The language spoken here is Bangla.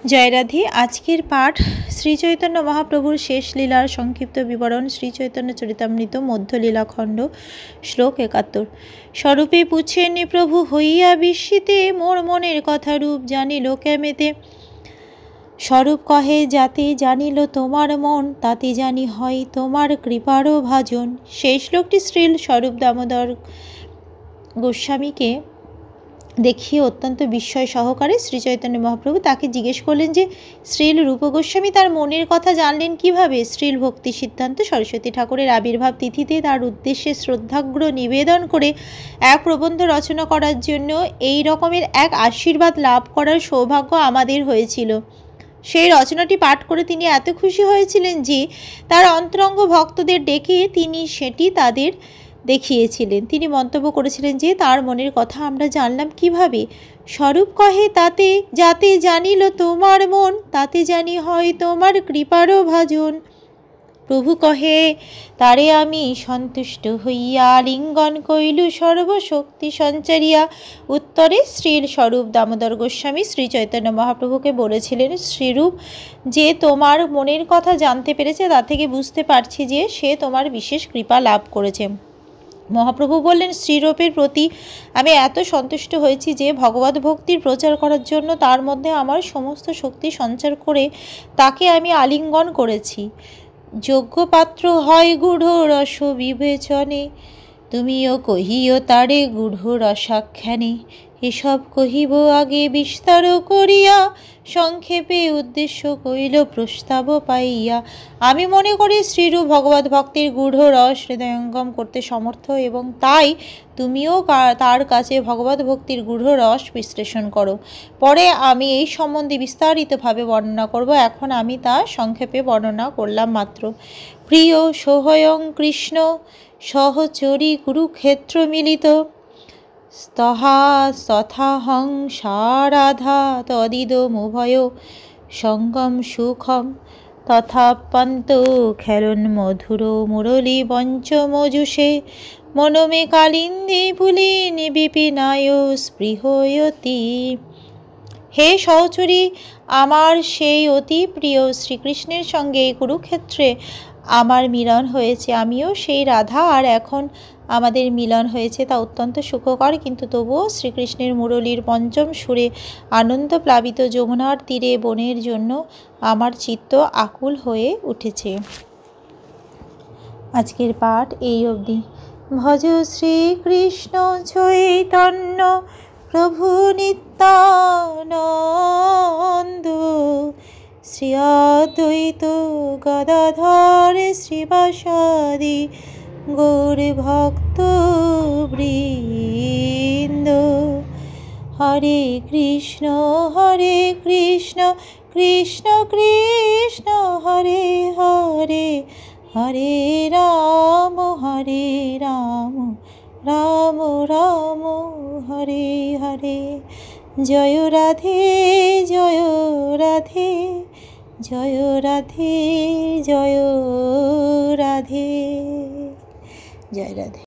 জয় রাধে। আজকের পাঠ শ্রীচৈতন্য মহাপ্রভুর শেষ লীলার সংক্ষিপ্ত বিবরণ। শ্রীচৈতন্য চরিতামৃত মধ্যলীলা খণ্ড, শ্লোক ৭১। স্বরূপে পুছেননি প্রভু হইয়া বিস্মিতে, মোর মনের কথা রূপ জানিল কেমেতে। স্বরূপ কহে যাতে জানিল তোমার মন, তাতে জানি হয় তোমার কৃপারও ভাজন। সেই শ্লোকটি শ্রীল স্বরূপ দামোদর গোস্বামীকে দেখিয়ে অত্যন্ত বিস্ময় সহকারে শ্রীচৈতন্য মহাপ্রভু তাকে জিজ্ঞেস করলেন যে শ্রীল রূপ গোস্বামী তার মনের কথা জানলেন কিভাবে। শ্রীল ভক্তি সিদ্ধান্ত সরস্বতী ঠাকুরের আবির্ভাব তিথিতে তার উদ্দেশ্যে শ্রদ্ধাগ্র নিবেদন করে এক প্রবন্ধ রচনা করার জন্য এই রকমের এক আশীর্বাদ লাভ করার সৌভাগ্য আমাদের হয়েছিল। সেই রচনাটি পাঠ করে তিনি এত খুশি হয়েছিলেন যে তার অন্তরঙ্গ ভক্তদের ডেকে তিনি সেটি তাদের দেখিয়েছিলেন। তিনি মন্তব্য করেছিলেন যে তার মনের কথা আমরা জানলাম কিভাবে। স্বরূপ কহে তাতে যাতে জানিল তোমার মন, তাতে জানি হয় তোমার কৃপারও ভাজন। প্রভু কহে তারে আমি সন্তুষ্ট হইয়া আলিঙ্গন কইলু সর্বশক্তি সঞ্চারিয়া। উত্তরে শ্রীল স্বরূপ দামোদর গোস্বামী শ্রী চৈতন্য মহাপ্রভুকে বলেছিলেন, শ্রীরূপ যে তোমার মনের কথা জানতে পেরেছে তা থেকে বুঝতে পারছি যে সে তোমার বিশেষ কৃপা লাভ করেছে। মহাপ্রভু বললেন, শ্রীরূপের প্রতি আমি এত সন্তুষ্ট হয়েছি যে ভগবত ভক্তির প্রচার করার জন্য তার মধ্যে আমার সমস্ত শক্তি সঞ্চার করে তাকে আমি আলিঙ্গন করেছি। যোগ্য পাত্র হয় গূঢ় রস বিবেচনে, তুমিও কহিও তারে গূঢ় রসাখ্যানে। এসব কহিব আগে বিস্তার করিয়া, সংক্ষেপে উদ্দেশ্য কইল প্রস্তাব পাইয়া। আমি মনে করি শ্রীরূপ ভগবত ভক্তির গূঢ় রস হৃদয়ঙ্গম করতে সমর্থ, এবং তাই তুমিও তার কাছে ভগবত ভক্তির গূঢ় রস বিশ্লেষণ করো। পরে আমি এই সম্বন্ধে বিস্তারিতভাবে বর্ণনা করব, এখন আমি তা সংক্ষেপে বর্ণনা করলাম মাত্র। প্রিয় সোহয়ং কৃষ্ণ সহচরী কুরুক্ষেত্র মিলিত, স্তহা তথাহং সারাধা তদিদমুভয় সঙ্গম সুখম তথাপন্ত খেলন মধুর মুরলী পঞ্চমজুষে মনমে কালিন্দী পুলিন বিপিনায় স্পৃহয়তি। হে সহচরী, আমার সেই অতি প্রিয় শ্রীকৃষ্ণের সঙ্গে এই কুরুক্ষেত্রে আমার মিলন হয়েছে। আমিও সেই রাধা, আর এখন আমাদের মিলন হয়েছে তা অত্যন্ত সুখকর, কিন্তু তবুও শ্রীকৃষ্ণের মুরলীর পঞ্চম সুরে আনন্দ প্লাবিত যমুনার তীরে বনের জন্য আমার চিত্ত আকুল হয়ে উঠেছে। আজকের পাঠ এই অবধি। ভজ শ্রীকৃষ্ণ চৈতন্য প্রভু নিত্যানন্দ, শ্রী অদ্বৈত গদাধর শ্রীবাসাদি গৌর ভক্ত বৃন্দ। হরে কৃষ্ণ কৃষ্ণ কৃষ্ণ হরে হরে, হরে রাম রাম রাম হরে হরে। জয় রাধে জয় রাধে, জয় রাধে জয় রাধে, জয় রাধে।